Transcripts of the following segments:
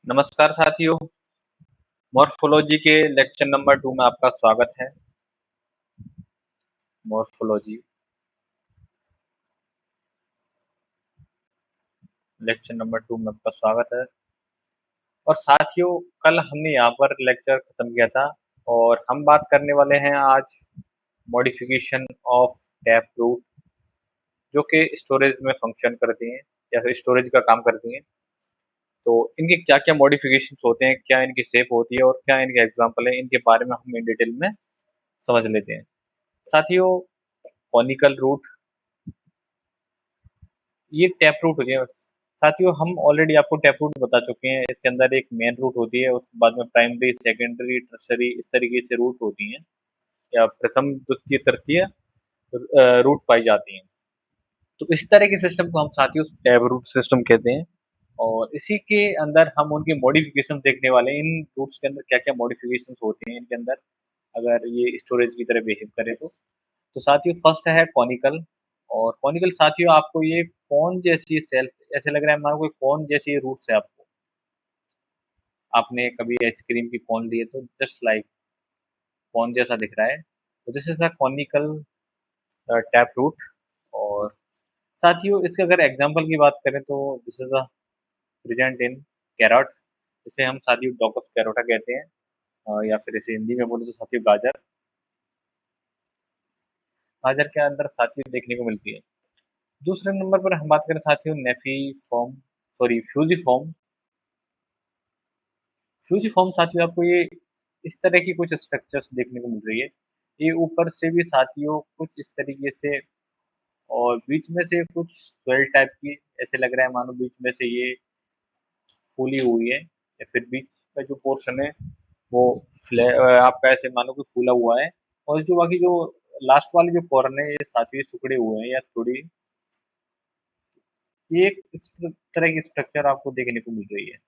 नमस्कार साथियों, मॉर्फोलॉजी के लेक्चर नंबर 2 में आपका स्वागत है। मॉर्फोलॉजी लेक्चर नंबर 2 में आपका स्वागत है। और साथियों, कल हमने यहाँ पर लेक्चर खत्म किया था और हम बात करने वाले हैं आज मॉडिफिकेशन ऑफ टैप रूट, जो कि स्टोरेज में फंक्शन करती हैं या फिर स्टोरेज का काम करती हैं। तो इनके क्या-क्या मॉडिफिकेशंस होते हैं, क्या इनकी शेप होती है और क्या इनके एग्जाम्पल हैं, इनके बारे में हम इन डिटेल में समझ लेते हैं। साथियों, कॉनिकल रूट ये टैप रूट हो गया। साथियों, हम ऑलरेडी आपको टैप रूट बता चुके हैं। इसके अंदर एक मेन रूट होती है, उसके बाद में प्राइमरी, सेकेंडरी, टर्शरी इस तरीके से रूट होती हैं या प्रथम, द्वितीय, तृतीय रूट पाई जाती हैं। तो इस तरह के सिस्टम को हम साथियों टैप रूट सिस्टम कहते हैं। और इसी के अंदर हम उनकी मॉडिफिकेशन देखने वाले हैं। इन रूट्स के अंदर क्या-क्या मॉडिफिकेशंस होते हैं इनके अंदर, अगर ये स्टोरेज की तरह बिहेव करें तो। तो साथियों फर्स्ट है कॉनिकल। और कॉनिकल साथियों आपको ये कौन जैसी सेल ऐसे लग रहा है मानो कोई कौन जैसी रूट्स है आपको। आपने कभी आइसक्रीम की कोन ली है तो जस्ट लाइक कोन जैसा दिख रहा है। तो this is a conical tap root. और साथियों इसके अगर एग्जांपल की बात करें तो this is a present in carrot. इसे हम साथियों डॉकस कैरोटा कहते हैं। या फिर इसे हिंदी में बोले तो साथियों गाजर। गाजर के अंदर साथियों देखने को मिलती है। दूसरे नंबर पर हम बात करें साथियों नेफीफॉर्म, सॉरी फ्यूजिफॉर्म। फ्यूजिफॉर्म साथियों आपको ये इस तरह की कुछ स्ट्रक्चर्स देखने को मिल रही है। ये ऊपर से भी साथियों कुछ इस तरीके से और बीच में से कुछ स्वेल टाइप की ऐसे लग रहा है मानो बीच में से ये फूली हुई है या फिर बीच का जो पोर्शन है वो आपका ऐसे मानो कि फूला हुआ है। और जो बाकी जो लास्ट वाले जो कॉर्नर है ये साथियों सिकुड़े हुए हैं या थोड़ी, ये एक इस तरह की स्ट्रक्चर आपको देखने को मिल रही है।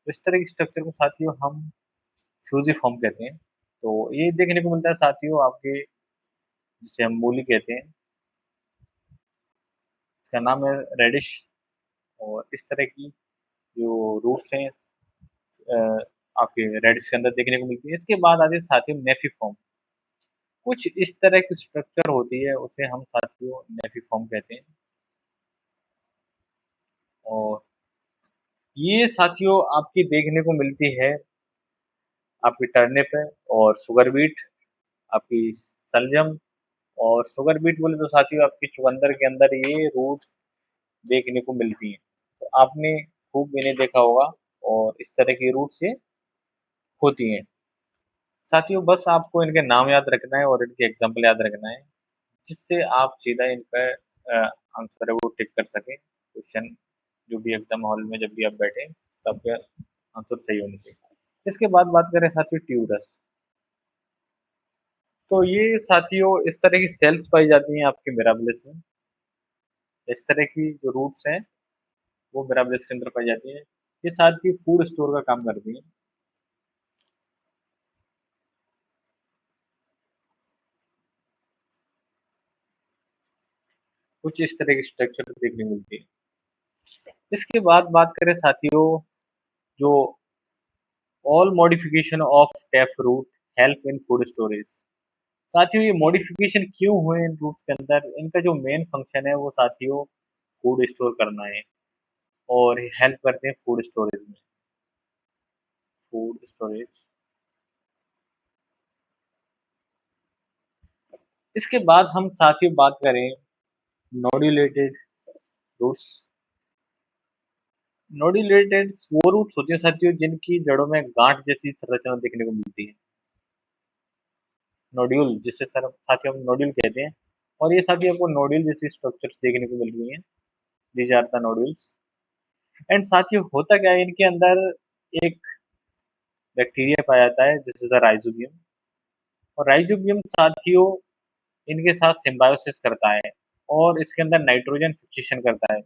इस तरह की स्ट्रक्चर को साथियों हम फ्यूजिफॉर्म कहते हैं। तो ये देखने को मिलता है साथियों आपके, जिसे हम मूली कहते हैं। इसका नाम है रेडिश। और इस तरह की जो रूट्स हैं आपके रेडिश के अंदर देखने को मिलती है। इसके बाद आती है साथियों नेफीफॉर्म। कुछ इस तरह की स्ट्रक्चर होती है, उसे हम साथियों नेफीफॉर्म कहते हैं। और ये साथियों आपकी देखने को मिलती है आपकी टर्निप है और सुगर बीट, आपकी सलजम। और शुगर बीट बोले तो साथियों आपकी चुकंदर के अंदर ये रूट देखने को मिलती हैं। तो आपने खूब इन्हें देखा होगा और इस तरह की रूट्स ये होती हैं। साथियों बस आपको इनके नाम याद रखना है और इनके एग्जाम्पल याद रखना है, जिससे आप सीधा इनका आंसर है वो टिक कर सकें। क्वेश्चन जो भी एग्जाम हॉल में जब भी आप बैठे तो आपके आंसर सही होने चाहिए। इसके बाद बात करें साथियों ट्यूरस। तो ये साथियों इस तरह की सेल्स पाई जाती हैं आपके मिराबलिस में। इस तरह की जो रूट्स हैं वो मिराबलिस के अंदर पाई जाती हैं। ये साथ ही फूड स्टोर का काम करती हैं। कुछ इस तरह की स्ट्रक्चर देखने को मिलती है। इसके बाद बात करें साथियों जो all modification of tap root help in food storage. साथियों ये मॉडिफिकेशन क्यों हुए इन रूट के अंदर, इनका जो मेन फंक्शन है वो साथियों फूड स्टोर करना है और हेल्प करते हैं फूड स्टोरेज में। Food storage. इसके बाद हम साथियों बात करें नोड्यूलेटेड रूट्स। नोड्यूलेटेड वो रूट्स होती हैं साथियों जिनकी जड़ों में गांठ जैसी संरचना देखने को मिलती है। नोड्यूल जिसे सर साथियों हम नोड्यूल कहते हैं। और ये साथियों आपको नोड्यूल जैसी स्ट्रक्चर्स देखने को मिल रही हैं। These are the nodules. And साथियों होता क्या है इनके अंदर, एक बैक्टीरिया पाया जाता है जिसे राइजोबियम। और राइजोबियम साथियों इनके साथ सिम्बायोसिस करता है और इसके अंदर नाइट्रोजन फिक्सेशन करता है।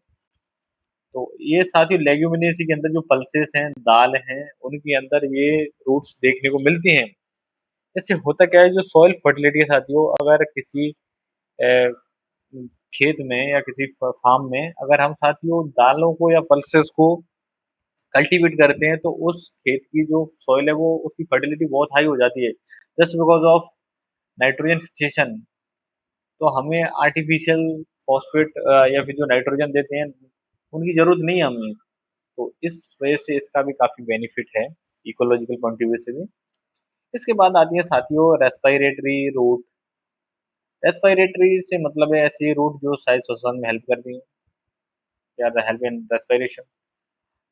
तो ये साथियों लेग्यूमिनेसी के अंदर जो पल्सेस हैं, दाल हैं, उनके अंदर ये रूट्स देखने को मिलती हैं। इससे होता क्या है, जो सॉइल फर्टिलिटी है साथियों, अगर किसी अ, खेत में या किसी फार्म में अगर हम साथियों दालों को या पल्सेस को कल्टीवेट करते हैं तो उस खेत की जो सॉइल है वो उसकी फर्टिलिटी बहुत हाई हो जाती है। Just because of nitrogen fixation. तो हमें आर्टिफिशियल फॉस्फेट या फिर जो नाइट्रोजन देते हैं, उनकी ज़रूरत नहीं है हमें। तो इस वजह से इसका भी काफ़ी बेनिफिट है, इकोलॉजिकल पॉइंट ऑफ व्यू से भी। इसके बाद आती है साथियों रेस्पिरेटरी रूट। रेस्पिरेटरी से मतलब है ऐसी रूट जो शायद श्वसन में हेल्प करती हैं या द हेल्प इन रेस्पिरेशन।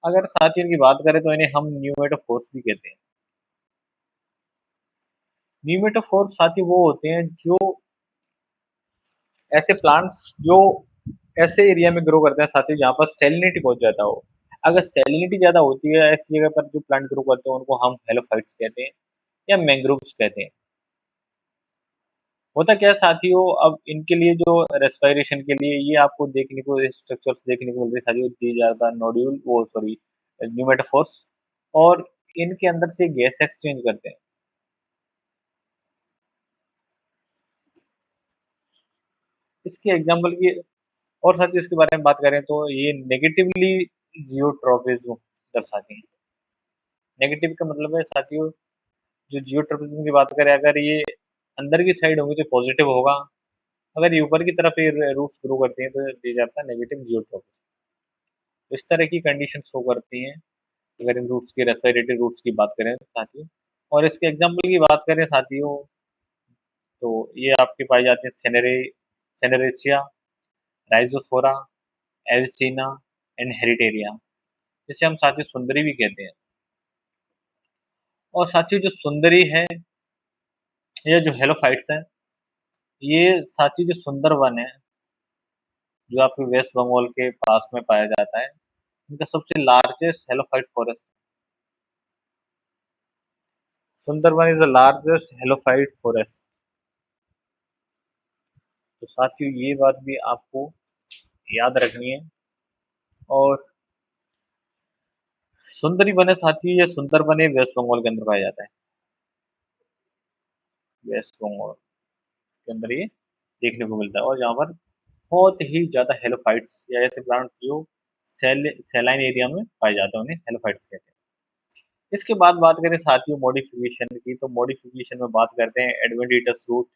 अगर साथियों इनकी बात करें तो इन्हें हम न्यूमेटोफोर्स भी कहते हैं। न्यूमेटोफोर्स साथियों वो होते हैं जो ऐसे प्लांट्स जो ऐसे एरिया में ग्रो करते हैं साथियों जहाँ पर सैलिनिटी बहुत ज़्यादा हो। अगर सैलिनिटी ज़्यादा होती है ऐसी जगह पर जो प्लांट ग्रो करते हैं उनको हम हेलोफाइट्स कहते हैं या मैंग्रोव्स कहते हैं। होता क्या है साथियों, अब इनके लिए जो रेस्पिरेशन के लिए ये आपको देखने को स्ट्रक्चर्स देखने को मिल रही है साथियों, दी ज्यादा नोड्यूल वो सॉरी न्यूमेटोफोर्स। और इनके अंदर से गैस एक्सचेंज करते हैं। इसके एग्जांपल की और साथियों इसके बारे में बात करें तो ये नेगेटिवली जियोट्रॉपिज्म दर्शाती है। नेगेटिव का मतलब है साथियों, जो जियोट्रॉपिज्म की बात करें अगर ये अंदर की साइड होगी तो पॉजिटिव होगा। अगर ये ऊपर की तरफ ये रूट्स ग्रो करती हैं तो ये जाता है नेगेटिव जियोट्रॉपिज्म। इस तरह की कंडीशन शो करती हैं अगर इन रूट्स की रेस्पिरेटरी रूट्स की बात करें साथियों। और इसके एग्जांपल की बात करें साथियों तो ये आपके पाई जाते हैं सेनेरेशिया, राइजोफोरा, एविसीना एंड हेरिटेरिया, जिसे हम साथियों सुंदरी भी कहते हैं। और साथियों जो सुंदरी है या जो हेलोफाइट्स हैं, ये साथियों जो सुंदरवन है जो आपके वेस्ट बंगाल के पास में पाया जाता है, इनका सबसे largest halophyte forest. Sundarban is the largest halophyte forest. तो साथियों ये बात भी आपको याद रखनी है। और सुंदरी वन है साथियों, ये सुंदरबन है वेस्ट बंगाल के अंदर पाया जाता है। वेस्ट बंगाल के अंदर ये देखने को मिलता है और यहाँ पर बहुत ही ज्यादा हेलोफाइट्स या ऐसे प्लांट्स जो सैलाइन एरिया में पाए जाते हैं उन्हें हेलोफाइट्स कहते हैं। इसके बाद बात करें साथियों मॉडिफिकेशन की, तो मॉडिफिकेशन में बात करते हैं एडवेंटिटस रूट।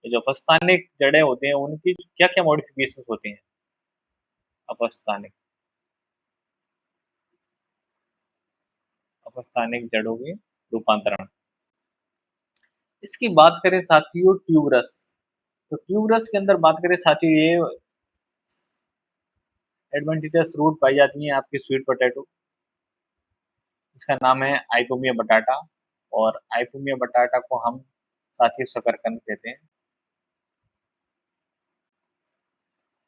ये जो अपस्थानिक जड़ें होते हैं उनकी क्या क्या मॉडिफिकेशन होते हैं। अपस्थानिक अपस्थानिक जड़ों के रूपांतरण। इसकी बात करें साथियों ट्यूबरस, तो ट्यूबरस के अंदर बात करें साथियों ये एडवेंटिटस रूट पाई जाती हैं आपकी स्वीट पोटैटो। इसका नाम है आइपोमिया बटाटा। और आइपोमिया बटाटा को हम साथियों शकरकंद कहते हैं।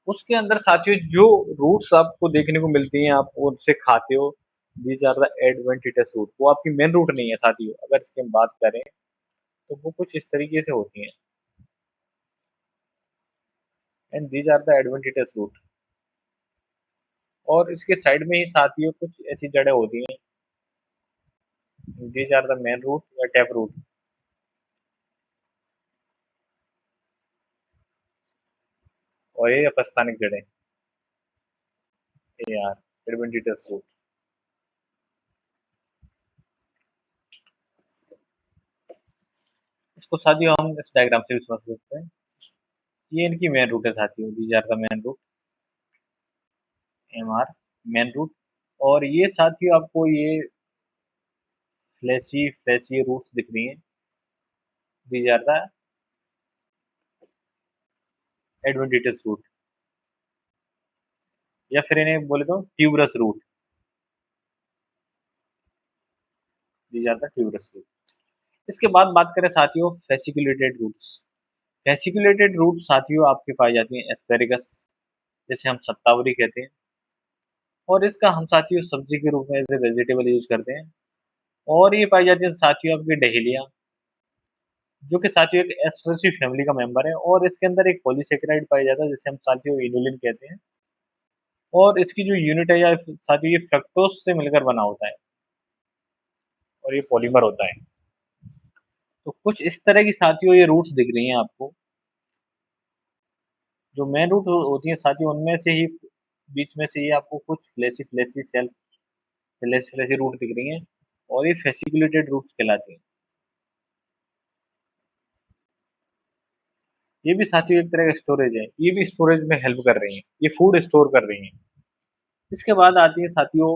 उसके अंदर साथियों जो रूट्स आपको देखने को मिलती हैं आप उनसे खाते हो, these are the adventitious root. वो आपकी मेन रूट नहीं है साथियों। अगर इसकी हम बात करें तो वो कुछ इस तरीके से होती हैं and these are the adventitious root. और इसके साइड में ही साथियों कुछ ऐसी जड़ें होती हैं, these are the main root या टैप रूट। और ये अपस्थानिक जड़ें, ये यार एडवेंटिटस रूट। इसको साथियों हम इस डायग्राम से भी समझ सकते हैं। ये इनकी मेन रूट है साथियों, these are the main root, M R main root. और ये साथियों आपको ये फ्लैशी फ्लैशी रूट्स दिख रही हैं, these are the adventitious root. या फिर इन्हें बोले तो tuberous root, these are the tuberous root. इसके बाद बात करें साथियों फेसिकुलेटेड रूट्स। फेसिकुलेटेड रूट साथियों आपके पाई जाती हैं एस्पेरेगस, जिसे हम सत्तावरी कहते हैं। और इसका हम साथियों सब्जी के रूप में एज ए वेजिटेबल यूज करते हैं। और ये पाई जाती है साथियों आपकी डहेलिया, जो कि साथियों एक एस्ट्रेसी फैमिली का मेंबर है। और इसके अंदर एक पॉलीसेकेराइड पाया जाता है जिसे हम साथियों इनुलिन कहते हैं। और इसकी जो यूनिट है या साथियों ये फ्रक्टोज से मिलकर बना होता है और ये पॉलीमर होता है। तो कुछ इस तरह की साथियों ये रूट्स दिख रही हैं आपको। जो मेन रूट होती है साथियों उनमें से ही बीच में से ये आपको कुछ fleshy fleshy cells fleshy root दिख रही हैं और ये फेसिकुलेटेड रूट्स कहलाती हैं। ये भी साथियों एक तरह का स्टोरेज है, ये भी स्टोरेज में हेल्प कर रही हैं, ये फूड स्टोर कर रही हैं। इसके बाद आती है साथियों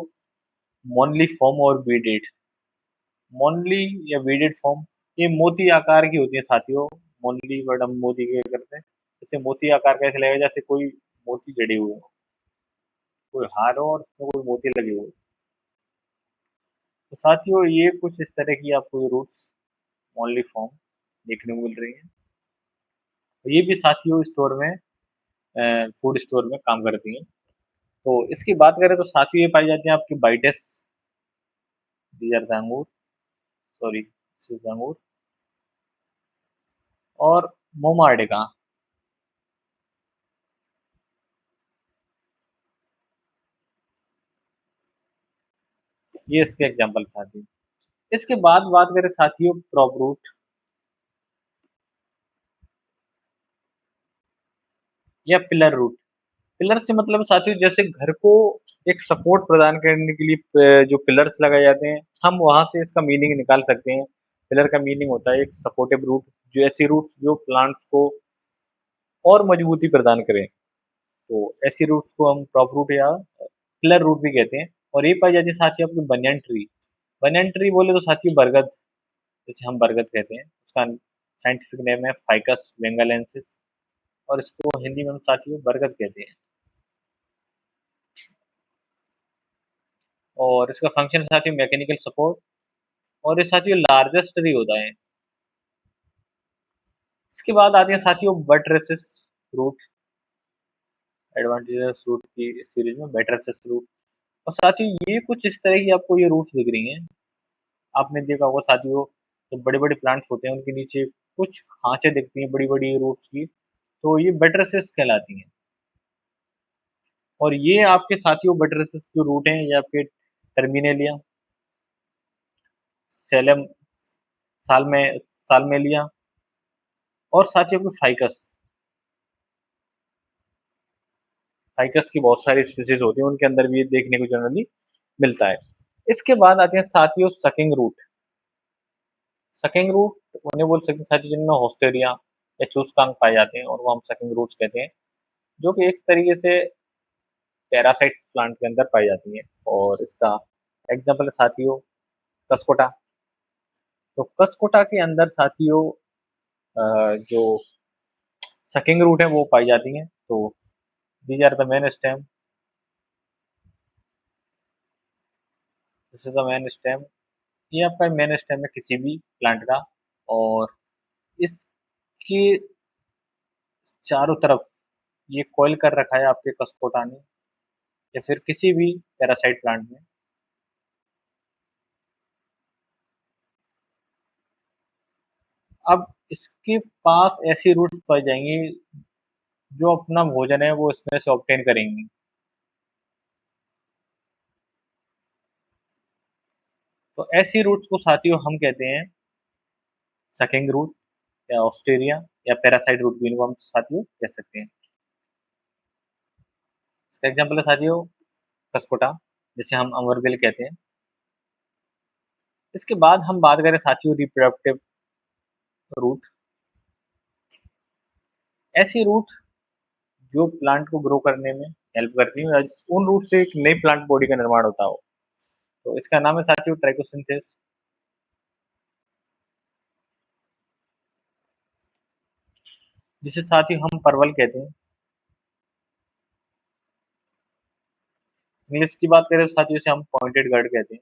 मोनली फॉर्म और बीडेड। मोनली या बीडेड फॉर्म ये मोती आकार की होती है साथियों। मोनली वर्ड हम मोती के करते हैं, जैसे मोती आकार कैसे लगेगा, जैसे कोई मोती जड़े हुए हो, कोई हार हो और उसमें कोई मोती लगे हुए। तो साथियों ये कुछ इस तरह की आपको ये रूट्स मोनली फॉर्म देखने को मिल रही है। तो ये भी साथियों स्टोर में फूड स्टोर में काम करती हैं। तो इसकी बात करें तो साथियों ये पाई जाती है आपकी बाइटेस, दीज आर द अंगूर, सॉरी दिस इज द अंगूर, और मोमार्डिका, ये इसके एग्जाम्पल साथियों। इसके बाद बात करें साथियों क्रॉप रूट या पिलर रूट। पिलर से मतलब साथियों जैसे घर को एक सपोर्ट प्रदान करने के लिए जो पिलर्स लगाए जाते हैं, हम वहां से इसका मीनिंग निकाल सकते हैं। पिलर का मीनिंग होता है एक सपोर्टिव रूट, जो ऐसी रूट जो प्लांट्स को और मजबूती प्रदान करें। तो ऐसी रूट्स को हम क्रॉप रूट या पिलर रूट भी कहते हैं। और ये पाई जाती है साथियों आपकी बनियन ट्री। बनियन ट्री बोले तो साथियों बरगद, जिसे हम बरगद कहते हैं, उसका साइंटिफिक नेम है फाइकस बेंगालेंसिस, और इसको हिंदी में हम साथियों बरगद कहते हैं। और इसका फंक्शन साथियों मैकेनिकल सपोर्ट, और ये साथियों लार्जेस्ट ट्री होता है। इसके बाद आते हैं साथियों बटरेसिस रूट, एडवांटेजेस रूट की इस सीरीज में बटरेसिस रूट। और साथियों ये कुछ इस तरह की आपको ये रूट्स दिख रही हैं। आपने देखा होगा साथियों, जो बड़े बड़े प्लांट्स होते हैं उनके नीचे कुछ खांचे दिखती हैं बड़ी बड़ी रूट्स की, तो ये बटरेसिस कहलाती हैं। और ये आपके साथियों बटरेसिस जो रूट हैं, ये आपके टर्मिनेलिया, सेलम, सालमेलिया, और साथियों आपके फाइकस। फाइकस की बहुत सारी स्पीसीज होती हैं, उनके अंदर भी ये देखने को जनरली मिलता है। इसके बाद आते हैं साथियों सकिंग रूट। सकिंग रूट उन्हें बोल सकते हैं साथियों जिनमें होस्टेरिया या चूसकांग पाए जाते हैं, और वो हम सकिंग रूट्स कहते हैं, जो कि एक तरीके से पैरासाइट प्लांट के अंदर पाई जाती है। और इसका एग्जाम्पल है साथियों कसकोटा। तो कसकोटा के अंदर साथियों जो सकिंग रूट है वो पाई जाती हैं। तो these are the main stem, this is the main stem, ये आपका मेन स्टेम है किसी भी प्लांट का। और इसके चारों तरफ ये कॉइल कर रखा है आपके कसकोटा ने या फिर किसी भी पैरासाइट प्लांट में। अब इसके पास ऐसी रूट्स पाई जाएंगी जो अपना भोजन है वो इसमें से ऑब्टेन करेंगी। तो ऐसी रूट्स को साथियों हम कहते हैं सकिंग रूट या ऑस्ट्रेरिया या पैरासाइट रूट भी इनको हम साथियों कह सकते हैं। इसका एग्जाम्पल है साथियों कसकोटा, जिसे हम अमरबेल कहते हैं। इसके बाद हम बात करें साथियों रिप्रोडक्टिव रूट। ऐसी रूट जो प्लांट को ग्रो करने में हेल्प करती है, उन रूट से एक नई प्लांट बॉडी का निर्माण होता हो। तो इसका नाम है साथियों ट्राइकोसिंथेसिस, जिसे साथियों हम परवल कहते हैं। इंग्लिश की बात करें तो साथियों से हम पॉइंटेड गार्ड कहते हैं,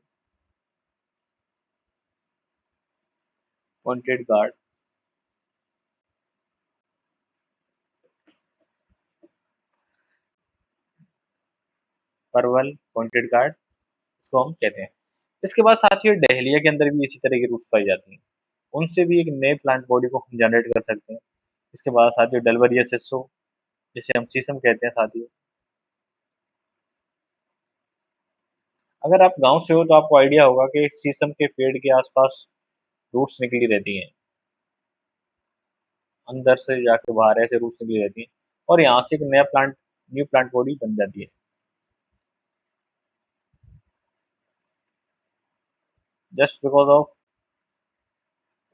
पॉइंटेड गार्ड। परवल पॉइंटेड गार्ड इसको हम कहते हैं। इसके बाद साथियों डहलिया के अंदर भी इसी तरह की रूट्स पाई जाती हैं, उनसे भी एक नए प्लांट बॉडी को हम जनरेट कर सकते हैं। इसके बाद साथियों डलवरिया सिसो, जिसे हम शीशम कहते हैं साथियों। अगर आप गांव से हो तो आपको आइडिया होगा कि शीशम के पेड़ के आसपास रूट्स निकली रहती हैं, अंदर से जाके बाहर ऐसे रूट्स निकली रहती हैं, और यहाँ से एक नया प्लांट, न्यू प्लांट बॉडी बन जाती है। Just because of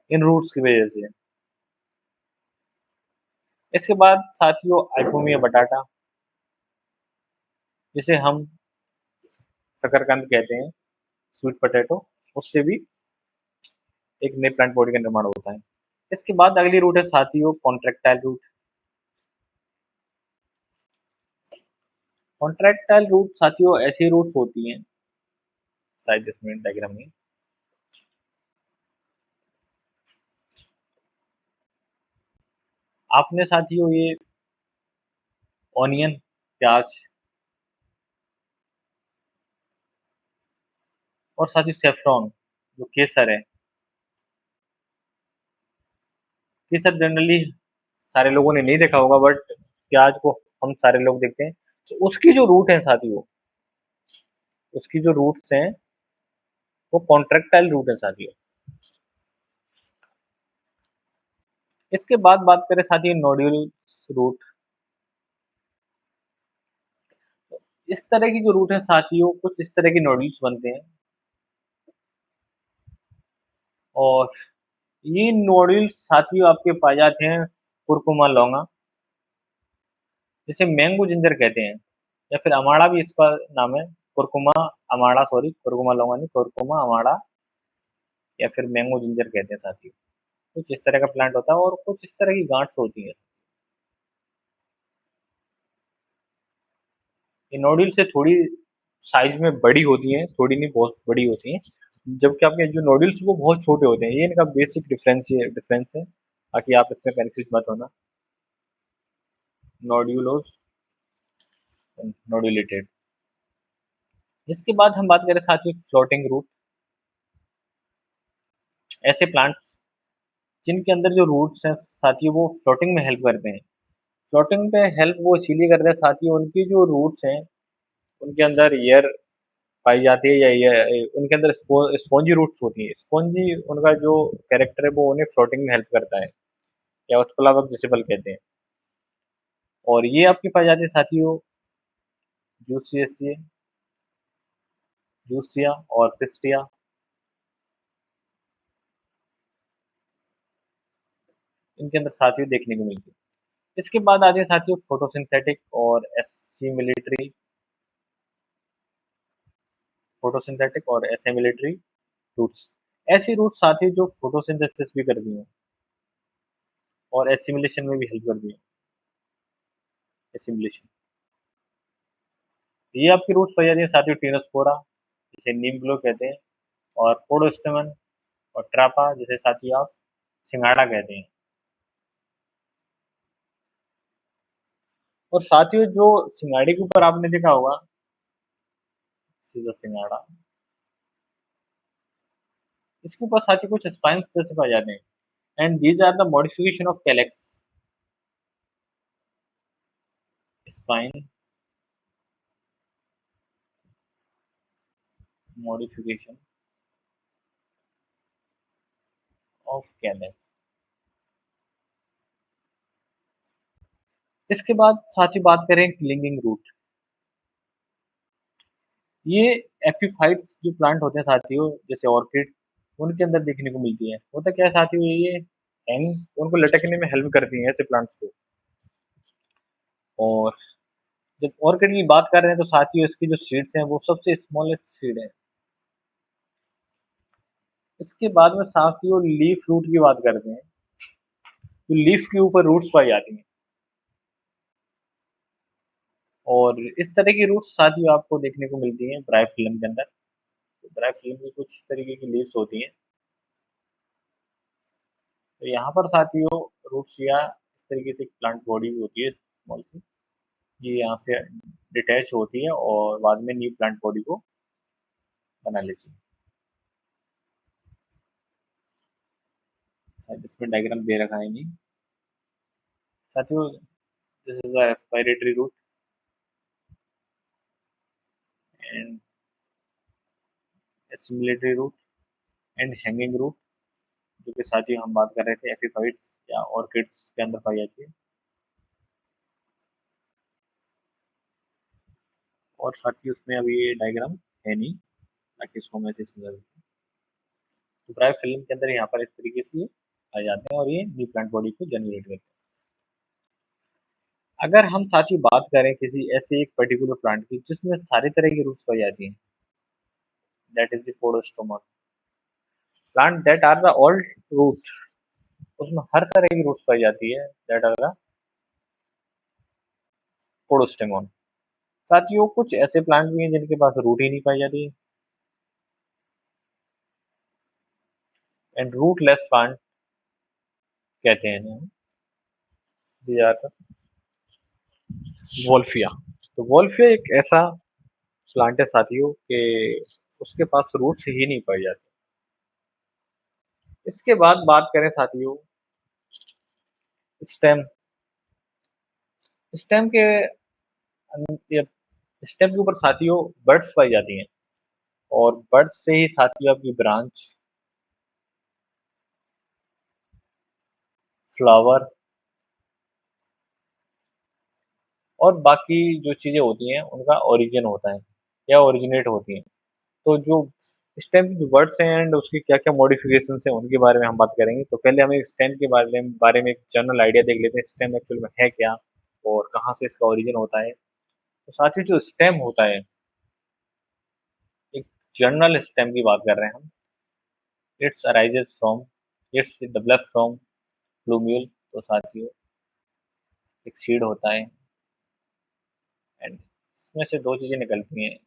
in roots की वजह से। इसके बाद साथियों आइपोमिया बटाटा, जिसे हम शकरकंद कहते हैं, स्वीट पोटैटो, उससे भी एक नए प्लांट बॉडी का निर्माण होता है। इसके बाद अगली रूट है साथियों कॉन्ट्रैक्टाइल रूट। कॉन्ट्रैक्टाइल रूट साथियों ऐसी रूट्स होती हैं, शायद इसमें डायग्राम में आपने साथियों ये ऑनियन, प्याज और साथियों सेफ्रॉन, जो केसर है, केसर जनरली सारे लोगों ने नहीं देखा होगा, बट प्याज को हम सारे लोग देखते हैं। तो उसकी जो रूट है साथियों, उसकी जो रूट्स हैं वो कॉन्ट्रैक्टाइल रूट है साथियों। इसके बाद बात करें साथियों नोड्यूल रूट। इस तरह की जो रूट है साथियों, कुछ इस तरह के नोड्यूल्स बनते हैं, और ये नोड्यूल्स साथियों आपके पाए जाते हैं कुरकुमा लौंगा, जिसे मैंगो जिंजर कहते हैं, या फिर अमाड़ा भी इसका नाम है, कुरकुमा अमाड़ा, सॉरी कुरकुमा लौंगा नहीं, कुरकुमा अमाड़ा या फिर मैंगो जिंजर कहते हैं साथियों। कुछ इस तरह का प्लांट होता है और कुछ इस तरह की गांठ्स होती है। ये नोड्यूल से थोड़ी साइज में बड़ी होती हैं, थोड़ी नहीं बहुत बड़ी होती हैं, जबकि आपके जो नोड्यूल्स वो बहुत छोटे होते हैं। ये इनका बेसिक डिफरेंस है, ताकि आप इसमें कंफ्यूज मत होना। नोड्यूलोस, नोड्यूलेटेड। इसके बाद हम बात करें साथियों फ्लोटिंग रूट। ऐसे प्लांट्स जिनके अंदर जो रूट्स हैं साथियों वो फ्लोटिंग में हेल्प करते हैं। फ्लोटिंग पे हेल्प वो इसीलिए करते हैं साथियों, उनकी जो रूट्स हैं उनके अंदर एयर पाई जाती है, या उनके अंदर स्पॉन्जी रूट्स होती है। स्पॉन्जी उनका जो कैरेक्टर है वो उन्हें फ्लोटिंग में हेल्प करता है, या उसको प्लावक जिसेबल कहते हैं। और ये आपकी पाई जाती है साथियों जूसियसिया, जूसिया और पिस्टिया। इनके अंदर साथियों देखने को मिलती है। इसके बाद आते हैं साथियों फोटोसिंथेटिक और एसिमिलेटरी, फोटोसिंथेटिक और एसिमिलेटरी रूट्स। ऐसी रूट्स साथियों जो फोटोसिंथेसिस भी करती हैं और एसिमिलेशन में भी हेल्प करती हैं। एसिमिलेशन, ये आपकी रूट्स पाई जाती है साथियों टीनोस्पोरा, जिसे नीम ग्लो कहते हैं, और पोडोस्टेमन और ट्रापा, जिसे साथियों आप सिंगाड़ा कहते हैं। और साथियों जो सिंगाड़े के ऊपर आपने देखा होगा, सीधा सिंगाड़ा, इसके ऊपर साथियों कुछ स्पाइन्स जैसे पाए जाते हैं, and these are the modification of calyx, spine modification of calyx. इसके बाद साथियों बात करें क्लिंगिंग रूट। ये एफिफाइट्स जो प्लांट होते हैं साथियों, जैसे ऑर्किड, उनके अंदर देखने को मिलती है। होता क्या है साथियों, ये हैंग उनको लटकने में हेल्प करती हैं ऐसे प्लांट्स को। और जब ऑर्किड की बात कर रहे हैं तो साथियों इसकी जो सीड्स हैं वो सबसे स्मॉलेस्ट सीड है। इसके बाद में साथियों लीफ रूट की बात करते हैं, तो लीफ के ऊपर रूट्स पाई जाती हैं, और इस तरह की रूट्स साथियों आपको देखने को मिलती हैं ब्रायोफिल्म के अंदर। तो ब्रायोफिल्म की कुछ तरीके की लीव्स होती हैं। तो यहाँ पर साथियों रूट्स या इस तरीके से प्लांट बॉडी होती है स्मॉल सी, ये यहाँ से डिटैच होती है और बाद में न्यू प्लांट बॉडी को बना लेती है। शायद इसमें डायग्राम दे रखा है नहीं साथियों। This is the respiratory root and assimilatory root and hanging root, जो कि साथियों हम बात कर रहे थे एपिफाइट्स या ऑर्किड्स के अंदर पाई जाती है। और साथियों उसमें अभी ये डायग्राम है नहीं, ताकि इसको मैं ऐसे समझा दूँ। ब्रायोफिल्म के अंदर यहाँ पर इस तरीके से ये आ जाते हैं और ये न्यू प्लांट बॉडी को जनरेट करते हैं। अगर हम साथ ही बात करें किसी ऐसे एक पर्टिकुलर प्लांट की जिसमें सारी तरह की रूट्स पाई जाती हैं, that is the podostoma. Plant that are the all root, उसमें हर तरह की रूट्स पाई जाती है, दैट आर द पोडोस्टेमोन। साथियों कुछ ऐसे प्लांट भी हैं जिनके पास रूट ही नहीं पाई जाती है, एंड रूटलेस प्लांट कहते हैं इन्हें। They are Wolffia. तो वोल्फिया एक ऐसा प्लांट है साथियों कि उसके पास रूट्स ही नहीं पाई जाती। इसके बाद बात करें साथियों स्टेम। स्टेम के स्टेम के ऊपर साथियों बर्ड्स पाई जाती हैं, और बर्ड्स से ही साथियों आपकी ब्रांच, फ्लावर और बाकी जो चीजें होती हैं उनका ओरिजिन होता है या ओरिजिनेट होती हैं। तो जो स्टेम की जो वर्ड्स हैं एंड उसकी क्या क्या मॉडिफिकेशन है उनके बारे में हम बात करेंगे। तो पहले हम एक स्टेम के बारे में एक जनरल आइडिया देख लेते हैं, स्टेम एक्चुअल में है क्या और कहाँ से इसका ओरिजिन होता है। तो साथ ही जो स्टेम होता है, एक जनरल स्टेम की बात कर रहे हैं हम, it's arises from, it's develop from plumule. तो साथियों एक सीड होता है एंड इसमें से दो चीजें निकलती हैं,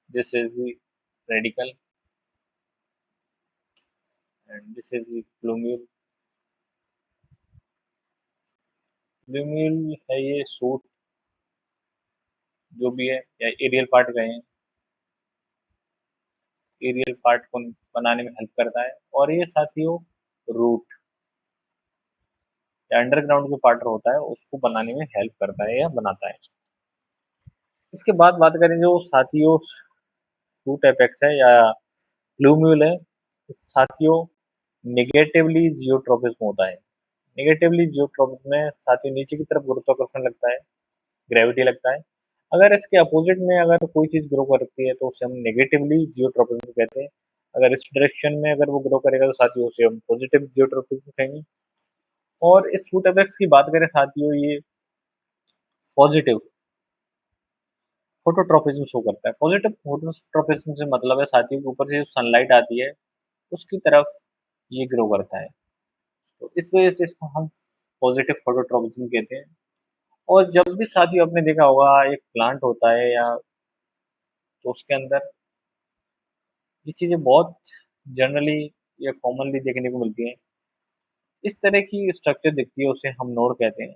this is the radical and this is the plumule. Plumule है ये सूट जो भी है, या एरियल पार्ट कहें, एरियल पार्ट को बनाने में हेल्प करता है। और ये साथियों रूट या अंडरग्राउंड जो पार्ट होता है उसको बनाने में हेल्प करता है या बनाता है। इसके बाद बात करें जो साथियों रूट एपेक्स है या प्लूम्यूल है, साथियों नेगेटिवली जियोट्रोपिज्म होता है। नेगेटिवली जियोट्रोपिज्म में साथियों नीचे की तरफ गुरुत्वाकर्षण लगता है, ग्रेविटी लगता है। अगर इसके अपोजिट में अगर कोई चीज ग्रो करती है तो उसे हम नेगेटिवली जियोट्रोपिज्म कहते हैं। अगर इस डायरेक्शन में अगर वो ग्रो करेगा तो साथियों उसे हम पॉजिटिव जियोट्रोपिज्म कहेंगे। और इस फूड इफेक्ट्स की बात करें साथियों, ये पॉजिटिव फोटोट्रोपिज्म शो करता है। पॉजिटिव फोटोट्रोपिज्म से मतलब है साथियों के ऊपर से जो सनलाइट आती है उसकी तरफ ये ग्रो करता है, तो इस वजह से इसको हम पॉजिटिव फोटोट्रोपिज्म कहते हैं। और जब भी साथियों आपने देखा होगा एक प्लांट होता है या तो उसके अंदर ये चीजें बहुत जनरली या कॉमनली देखने को मिलती हैं। इस तरह की स्ट्रक्चर दिखती है उसे हम नोड कहते हैं।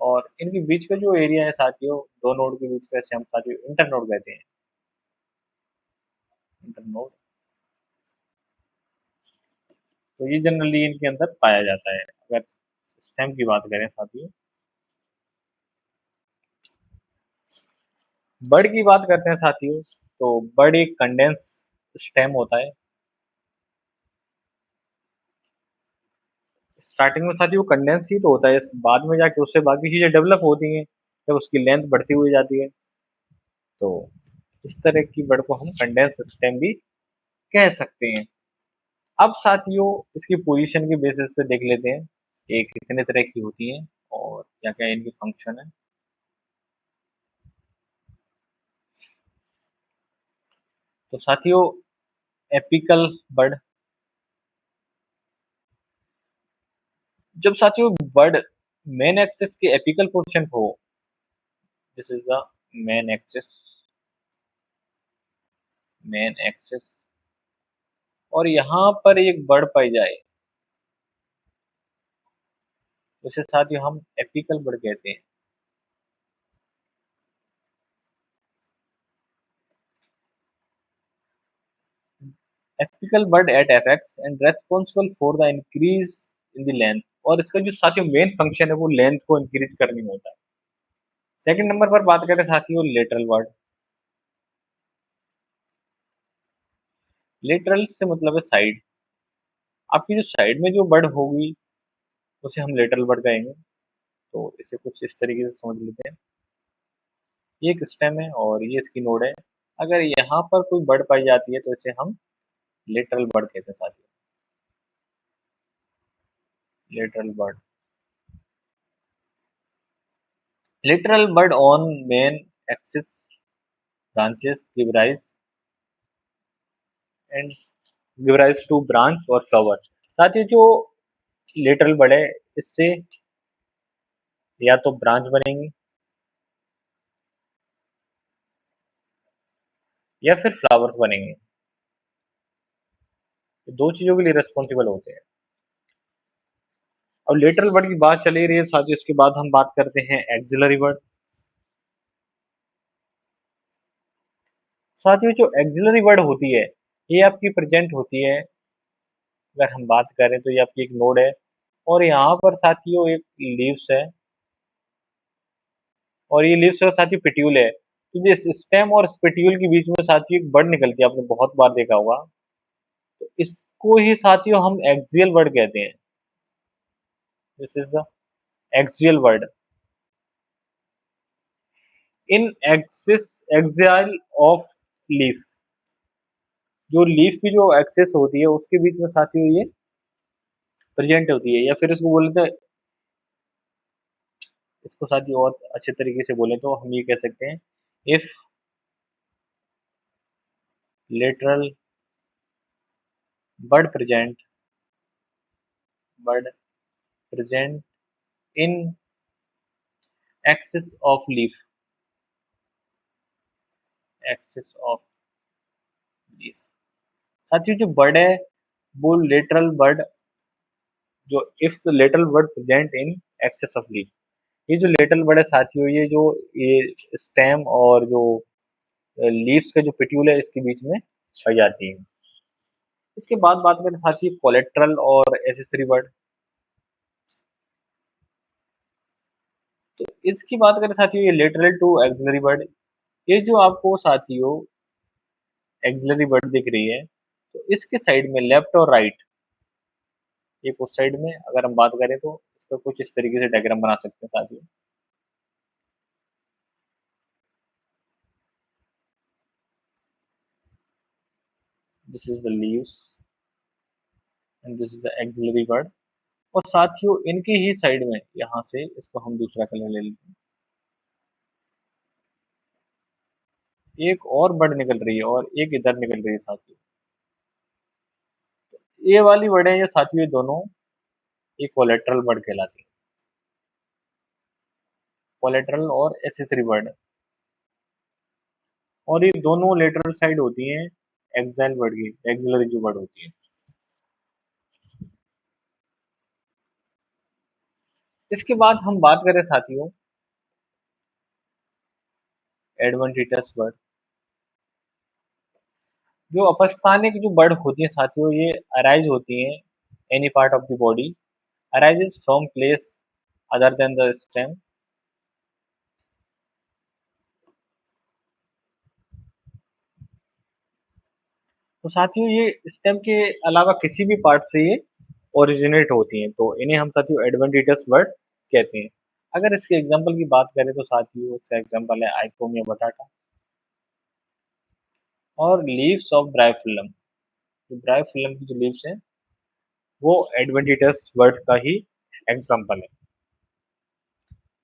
और इनके बीच का जो एरिया है साथियों, दो नोड के बीच का, इसे हम साथियों इंटरनोड कहते हैं। इंटरनोड, तो ये जनरली इनके अंदर पाया जाता है। अगर स्टेम की बात करें साथियों, बर्ड की बात करते हैं साथियों, तो बर्ड एक कंडेंस स्टेम होता है। स्टार्टिंग में साथियों कंडेंस ही तो होता है, बाद में जाके उससे बाकी चीजें डेवलप होती हैं जब उसकी लेंथ बढ़ती हुई जाती है। तो इस तरह की बर्ड को हम कंडेंस स्टेम भी कह सकते हैं। अब साथियों इसकी पोजीशन के बेसिस पे देख लेते हैं ये कितने तरह की होती हैं और क्या क्या इनकी फंक्शन है। तो साथियों एपिकल बर्ड, जब साथियों बर्ड मेन एक्सिस के एपिकल पोर्शन हो, this is the main axis, main axis, और यहाँ पर एक बर्ड पाई जाए उसे साथियों हम एपिकल बर्ड कहते हैं। Apical bird at apex and responsible for the increase in the length, और इसका जो साथियों मेन फंक्शन है वो लेंथ को इंक्रीज करने में होता है। सेकंड नंबर पर बात करें साथियों लेटरल बर्ड। लेटरल से मतलब है साइड, आपकी जो साइड में जो बर्ड होगी उसे हम लेटरल बर्ड कहेंगे। तो इसे कुछ इस तरीके से समझ लेते हैं, ये एक स्टेम है और ये इसकी नोड है। अगर यहाँ पर कोई बर्ड पाई जाती है तो इसे हम लिटरल बर्ड कहते हैं साथियों, literal bird. Literal bird on main axis branches give rise and give rise to branch और फ्लावर। साथियों जो लिटरल बर्ड है इससे या तो ब्रांच बनेंगी या फिर फ्लावर्स बनेंगे, दो चीजों के लिए रिस्पॉन्सिबल होते हैं। अब लेटरल वर्ड की बात चली रही है साथियों, इसके बाद हम बात करते हैं एक्सिलरी वर्ड। साथियों जो एक्सिलरी वर्ड होती है ये आपकी प्रेजेंट होती है, अगर हम बात करें तो ये आपकी एक नोड है और यहाँ पर साथियों एक लीव्स है और ये लीव्स और साथियों पेट्यूल है। तो जिस स्टेम और पेट्यूल के बीच में साथियों एक वर्ड निकलती है, आपने बहुत बार देखा होगा, तो इसको ही साथियों हम एक्सियल वर्ड कहते हैं। This is the axial word in axis axial of leaf. जो लीफ की जो एक्सेस होती है उसके बीच में साथियों ये प्रेजेंट होती है, या फिर इसको बोले तो इसको साथियों और अच्छे तरीके से बोले तो हम ये कह सकते हैं, if literal bird present in access of leaf, access of leaf. साथियों जो बर्ड है वो लिटरल बर्ड, जो if the little bird present in access of leaf, ये जो लिटल बर्ड है साथियों ये जो ये स्टेम और जो लीव्स का जो पिट्यूल है इसके बीच में पाई जाती है। इसके बाद बात करें साथियों कोलेट्रल और एसेसरी वर्ड। तो इसकी बात करें साथियों ये लेटरल टू एक्सिलरी वर्ड, ये जो आपको साथियों एक्सिलरी वर्ड दिख रही है तो इसके साइड में लेफ्ट और राइट, एक उस साइड में अगर हम बात करें तो इसका कुछ इस तरीके से डायग्राम बना सकते हैं साथियों। This is the leaves and this is the axillary word, और साथियों इनके ही साइड में यहाँ से इसको हम दूसरा कलर ले लेते हैं, एक और वर्ड निकल रही है और एक इधर निकल रही है साथियों। ये वाली वर्ड है ये साथियों ये दोनों एक कोलेट्रल वर्ड कहलाती है, कोलेट्रल और एसेसरी वर्ड, और ये दोनों लेटरल साइड होती हैं एक्साइल वर्ड की, एक्सिलरी जो वर्ड होती है। इसके बाद हम बात करें साथियों एडवेंटिटस वर्ड। जो अपस्थानिक जो वर्ड होती है साथियों ये अराइज होती हैं any part of the body, arises from place other than the stem. तो साथियों ये स्टेम के अलावा किसी भी पार्ट से ये ओरिजिनेट होती हैं, तो इन्हें हम साथियों एडवेंटिटस वर्ड कहते हैं। अगर इसके एग्जाम्पल की बात करें तो साथियों इसका एग्जाम्पल है आइकोम या बटाटा और लीव्स ऑफ ब्रायोफिलम। जो ब्रायोफिलम की जो लीव्स हैं वो एडवेंटिटस वर्ड का ही एग्जाम्पल है।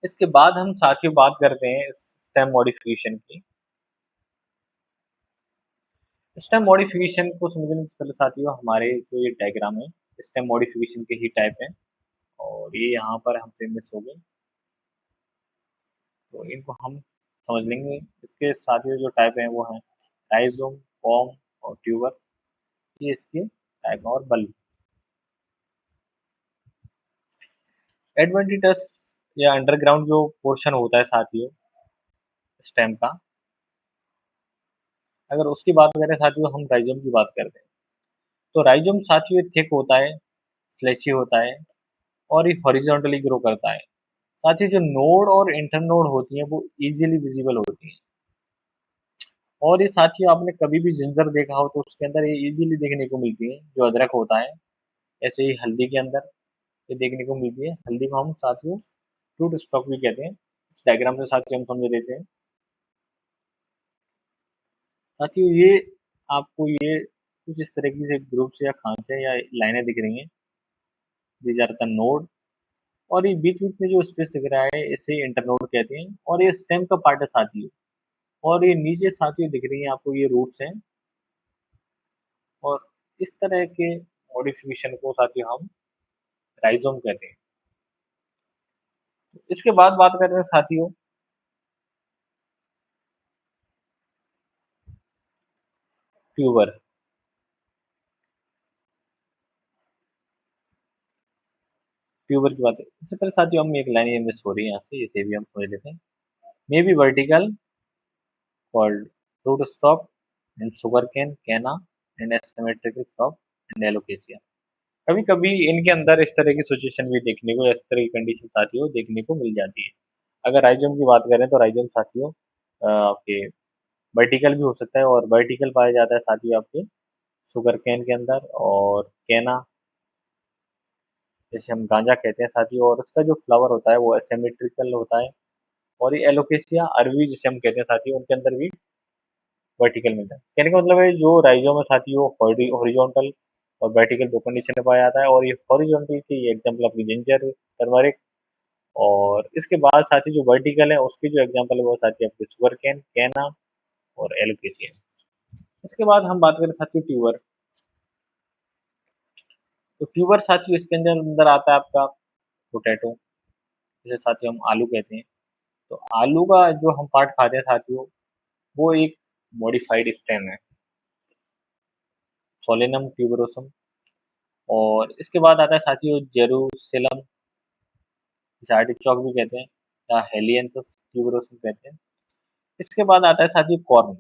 इसके बाद हम साथियों बात करते हैं स्टेम मॉडिफिकेशन की। स्टेम मॉडिफिकेशन को समझने से पहले साथियों हमारे जो ये डायग्राम है स्टेम मॉडिफिकेशन के ही टाइप है और ये यहाँ पर हमसे मिस हो गए, तो इनको हम समझ लेंगे। इसके साथियों जो टाइप है वो है राइजोम, फॉर्म और ट्यूबर, ये इसके टाइप और बल्ब। एडवेंटिटस या अंडरग्राउंड जो पोर्शन होता है साथियों स्टेम का, अगर उसकी बात करें साथियों हम राइजोम की बात करते हैं, तो राइजोम साथियों थिक होता है, फ्लैशी होता है और ये हॉरिजॉन्टली ग्रो करता है। साथ ही जो नोड और इंटर नोड होती हैं वो इजीली विजिबल होती हैं, और ये साथियों आपने कभी भी जिंजर देखा हो तो उसके अंदर ये इजीली देखने को मिलती है जो अदरक होता है। ऐसे ही हल्दी के अंदर ये देखने को मिलती है, हल्दी को हम साथियों फ्रूट स्टॉक भी कहते हैं। इस डायग्राम से साथियों हम समझ लेते हैं। साथियों ये आपको ये कुछ इस तरीके से ग्रुप्स या खांचे या लाइनें दिख रही हैं, दीज आर द नोड, और ये बीच बीच में जो स्पेस दिख रहा है इसे इंटरनोड कहते हैं, और ये स्टेम का पार्ट है साथियों। और ये नीचे साथियों दिख रही है आपको, ये रूट्स हैं। और इस तरह के मॉडिफिकेशन को साथियों हम राइजोम कहते हैं। इसके बाद बात करते हैं साथियों ट्यूबर। ट्यूबर की बात है, इससे पहले साथियों हम एक लाइन ये मिस हो रही है यहाँ से, इसे भी हम समझ लेते हैं। May be vertical called root stop and sugarcane, canna and asymmetrical stop and alocasia। कभी कभी इनके अंदर इस तरह की सिचुएशन भी देखने को, इस तरह की कंडीशन साथियों देखने को मिल जाती है। अगर राइजोम की बात करें तो राइजोम साथियों आपके वर्टिकल भी हो सकता है, और वर्टिकल पाया जाता है साथियों आपके शुगर कैन के अंदर, और कैना जैसे हम गांजा कहते हैं साथियों, और उसका जो फ्लावर होता है वो एसिमेट्रिकल होता है। और ये एलोकेसिया अरवी जिसे हम कहते हैं साथियों, उनके अंदर भी वर्टिकल मिलता है। कहने का मतलब है जो राइजोम है साथियों हॉरिजॉन्टल और वर्टिकल दो कंडीशन में पाया जाता है, और ये हॉरिजॉन्टल की एग्जांपल अपनी जिंजर, टर्मरिक। और इसके बाद साथी जो वर्टिकल है उसकी जो एग्जांपल है वो साथी आपके सुगर कैन, कैना और एलोकेसिया। इसके बाद हम बात करें साथियों ट्यूबर। तो ट्यूबर साथियों इसके अंदर अंदर आता है आपका पोटैटो, जिसे साथियों हम आलू कहते हैं। तो आलू का जो हम पार्ट खाते हैं साथियों, वो एक मॉडिफाइड स्टेम है, सोलेनम ट्यूबरोसम। और इसके बाद आता है साथियों जेरूसलम, जिसे आर्टिचोक भी कहते हैं, या हेलियंथस ट्यूबरोसम कहते हैं। इसके बाद आता है साथियों कॉर्न।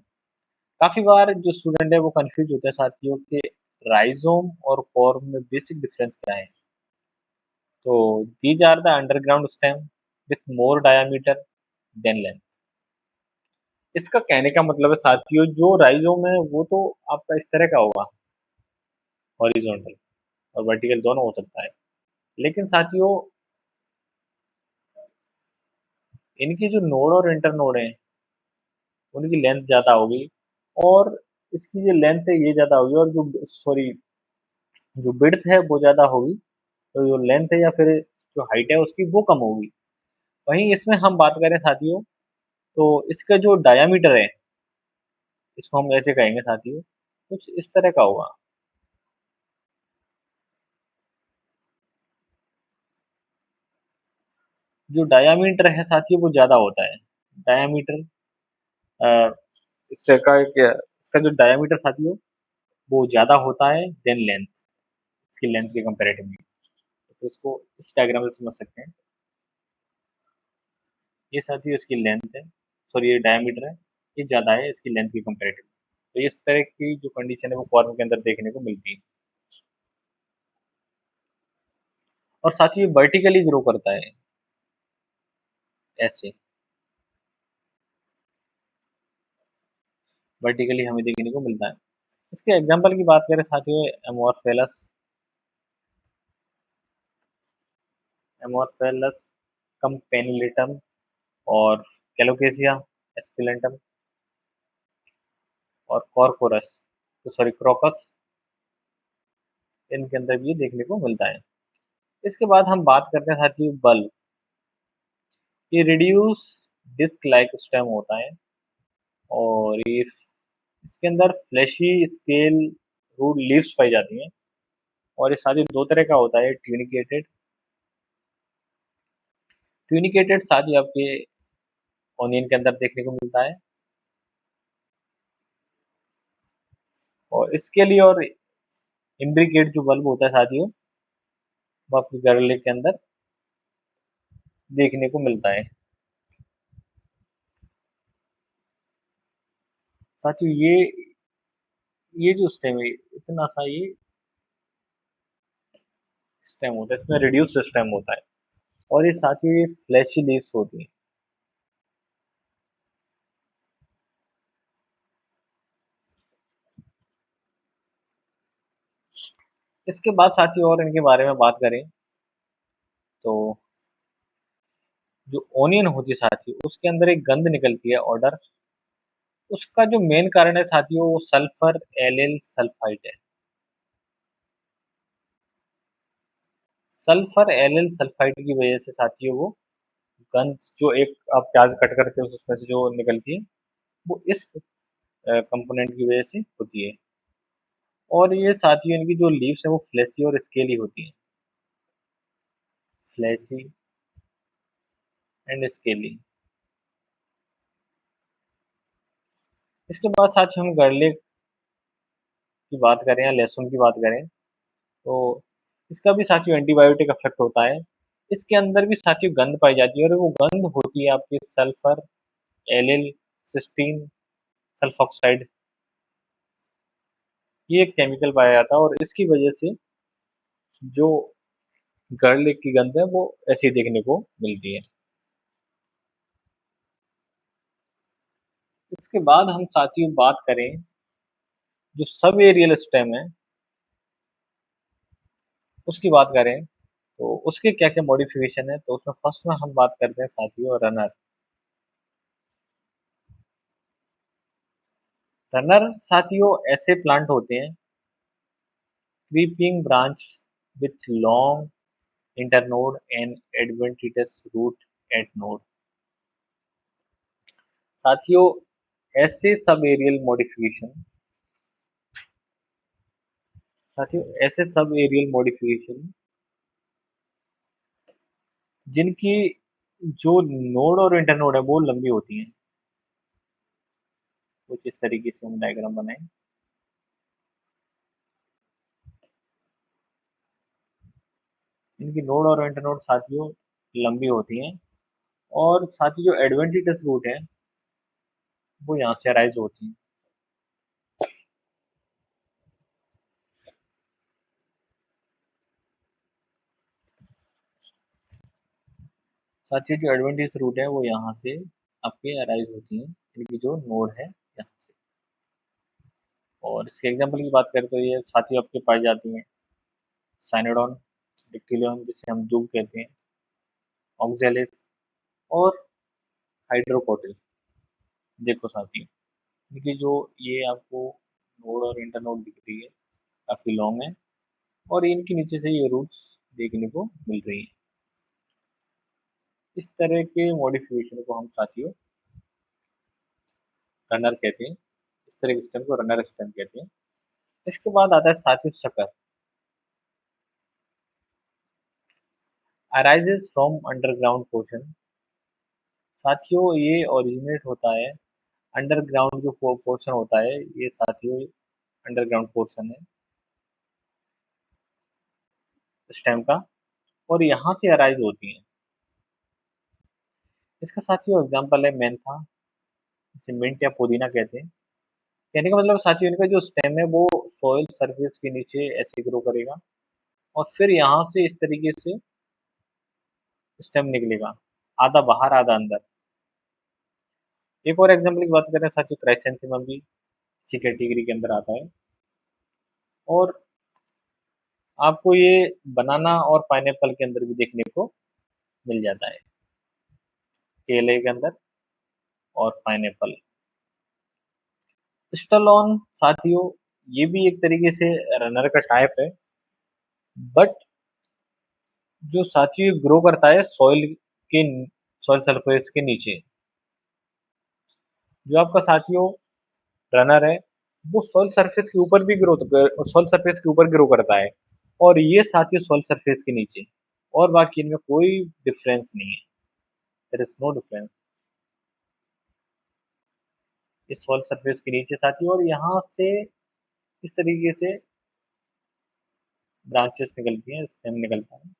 काफी बार जो स्टूडेंट है वो कंफ्यूज होते हैं साथियों कि राइजोम और कॉर्न में बेसिक डिफरेंस क्या है। तो these are the underground stem with more diameter than length. इसका कहने का मतलब है साथियों जो राइजोम है वो तो आपका इस तरह का होगा, हॉरिजॉन्टल और वर्टिकल दोनों हो सकता है। लेकिन साथियों इनकी जो नोड और इंटर नोड है उनकी लेंथ ज्यादा होगी, और इसकी जो लेंथ है ये ज्यादा होगी, और जो सॉरी जो विड्थ है वो ज्यादा होगी। तो जो लेंथ है या फिर जो हाइट है उसकी वो कम होगी। वहीं इसमें हम बात करें साथियों तो इसका जो डायामीटर है, इसको हम ऐसे कहेंगे साथियों, कुछ इस तरह का होगा। जो डायामीटर है साथियों वो ज्यादा होता है। डायामीटर इससे का क्या, इसका जो डायामीटर साथियों वो ज्यादा होता है देन लेंथ, इसकी लेंथ के कंपेरेटिवली। तो इसको इस डायग्राम से समझ सकते हैं। ये साथियों इसकी लेंथ है, सॉरी ये डायमीटर है, ये ज्यादा है इसकी लेंथ के कंपेरेटिव। तो इस तरह की जो कंडीशन है वो फॉर्म के अंदर देखने को मिलती है। और साथ ही ये वर्टिकली ग्रो करता है ऐसे, वर्टिकली हमें देखने को मिलता है। इसके एग्जांपल की बात करें साथियों, एमोरफेलस, एमोरफेलस कंपेनिलेटम और कैलोकेसिया एस्पिलेंटम और कॉर्कोरस, तो सॉरी क्रोकस, इनके अंदर भी ये देखने को मिलता है। इसके बाद हम बात करते हैं साथियों बल्ब। ये रिड्यूस डिस्क लाइक स्टेम होता है, और ये इसके अंदर फ्लैशी स्केल रूट लीव्स पाई जाती हैं। और ये साथ ही दो तरह का होता है, ट्यूनिकेटेड, ट्यूनिकेटेड साथ ही आपके ऑनियन के अंदर देखने को मिलता है, और इसके लिए और इम्ब्रिकेट जो बल्ब होता है साथियों वो आपके गर्लिक के अंदर देखने को मिलता है। साथियों ये जो स्टेम है इतना सा ये स्टेम होता है, इसमें रिड्यूस स्टेम होता है, और ये साथियों ये फ्लैशी लीव्स होती है। इसके बाद साथियों और इनके बारे में बात करें तो जो ओनियन होती है साथियों उसके अंदर एक गंध निकलती है, ऑर्डर, उसका जो मेन कारण है साथियों वो सल्फर एलिल सल्फाइड है। सल्फर एलिल सल्फाइड की वजह से साथियों वो गंध जो एक आप प्याज कट करते हो उसमें से जो निकलती है वो इस कंपोनेंट की वजह से होती है। और ये साथियों इनकी जो लीव्स है वो फ्लेशी और स्केली होती है। Fleshy and scaly. इसके बाद साथियों हम गार्लिक की बात करें या लहसुन की बात करें तो इसका भी साथियों एंटीबायोटिक इफेक्ट होता है। इसके अंदर भी साथियों गंध पाई जाती है और वो गंध होती है आपकी सल्फर एलिल सिस्टीन सल्फॉक्साइड। ये एक केमिकल पाया जाता है और इसकी वजह से जो गार्लिक की गंध है वो ऐसी देखने को मिलती है। इसके बाद हम साथियों बात करें जो सब एरियल स्टेम है उसकी बात करें तो उसके क्या क्या मॉडिफिकेशन है तो उसमें फर्स्ट में हम बात करते हैं साथियों रनर। रनर साथियों ऐसे प्लांट होते हैं creeping branch with long internode and adventitious root at node। साथियों ऐसे सब एरियल मॉडिफिकेशन साथियों ऐसे सब एरियल मॉडिफिकेशन जिनकी जो नोड और इंटरनोड है वो लंबी होती हैं। कुछ इस तरीके से हम डायग्राम बनाएं। इनकी नोड और इंटरनोड साथियों लंबी होती हैं और साथ ही जो एडवेंटिटस रूट है वो यहाँ से अराइज होती हैं। साथ ही जो एडवेंटिटस रूट है वो यहाँ से आपके अराइज होती हैं। इनकी जो नोड है यहाँ से। और इसके एग्जाम्पल की बात करें तो ये साथियों आपके पाई जाती हैं साइनोडॉन डिक्टिलियन जिसे हम दूब कहते हैं ऑक्जेलिस और हाइड्रोकोटिल। देखो साथियों इनकी जो ये आपको नोड और इंटरनोड दिख रही है काफी लॉन्ग है और इनके नीचे से ये रूट्स देखने को मिल रही है। इस तरह के मॉडिफिकेशन को हम साथियों रनर कहते हैं। इस तरह के स्टेम को रनर स्टेम कहते हैं। इसके बाद आता है साथियों शकर अराइजेस फ्रॉम अंडरग्राउंड पोर्शन। साथियों ये ओरिजिनेट होता है अंडरग्राउंड जो पोर्शन होता है ये साथियों अंडरग्राउंड पोर्शन है स्टेम का और यहाँ से अराइज होती है। इसका साथियों एग्जांपल है मेंथा जिसे मिंट या पुदीना कहते हैं। कहने का मतलब साथियों इनका जो स्टेम है वो सॉइल सरफेस के नीचे ऐसे ग्रो करेगा और फिर यहाँ से इस तरीके से स्टेम निकलेगा आधा बाहर आधा अंदर। एक और एग्जांपल की बात करें साथियों क्राइसेंथेमम भी इसी कैटेगरी के अंदर आता है और आपको ये बनाना और पाइनएप्पल के अंदर भी देखने को मिल जाता है केले के अंदर और पाइनएप्पल। स्टलोन साथियों ये भी एक तरीके से रनर का टाइप है बट जो साथियों ग्रो करता है के सॉइल सरफेस के नीचे। जो आपका साथियों रनर है वो सॉइल सरफेस के ऊपर भी सॉइल सरफेस के ऊपर ग्रो करता है और ये साथियों सॉइल सरफेस के नीचे और बाकी इनमें कोई डिफरेंस नहीं है। There is no difference. इस सॉइल सरफेस के नीचे साथियों और यहाँ से इस तरीके से ब्रांचेस निकलती हैं स्टेम निकलता है।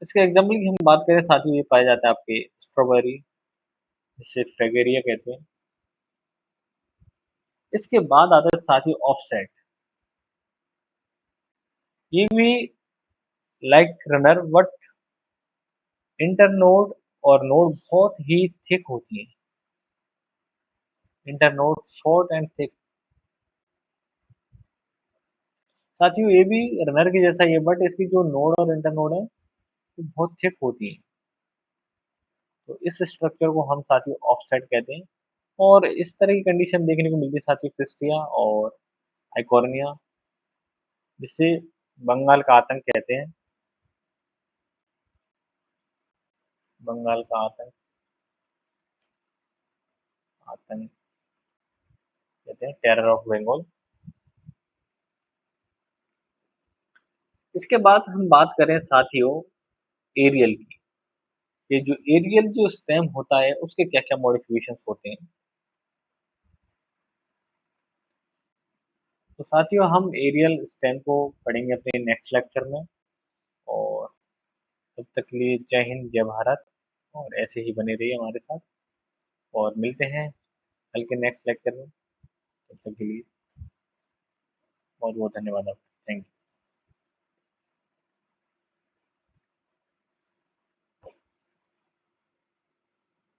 इसके एग्जाम्पल की हम बात करें साथियों ये पाया जाता है आपके स्ट्रॉबेरी जिसे फ्रेगेरिया कहते हैं। इसके बाद आता है साथियों ऑफसेट। ये भी लाइक रनर बट इंटरनोड और नोड बहुत ही थिक होती है। Internode short and thick. साथियों ये भी रनर के जैसा ही है बट इसकी जो नोड और इंटरनोड है वो बहुत थिक होती है। तो इस स्ट्रक्चर को हम साथियों ऑफसेट कहते हैं और इस तरह की कंडीशन देखने को मिलती है साथियों क्रिस्टिया और आइकोर्निया, जिसे बंगाल का आतंक कहते हैं। बंगाल का आतंक आतंक कहते हैं, टेरर ऑफ बंगाल। इसके बाद हम बात करें साथियों एरियल की। ये जो एरियल जो स्टेम होता है उसके क्या क्या मॉडिफिकेशंस होते हैं। तो साथियों हम एरियल स्टेम को पढ़ेंगे अपने नेक्स्ट लेक्चर में। और तब तक के लिए जय हिंद जय भारत, और ऐसे ही बने रहिए हमारे साथ, और मिलते हैं कल के नेक्स्ट लेक्चर में। तब तक के लिए बहुत बहुत धन्यवाद आपका। Thank you.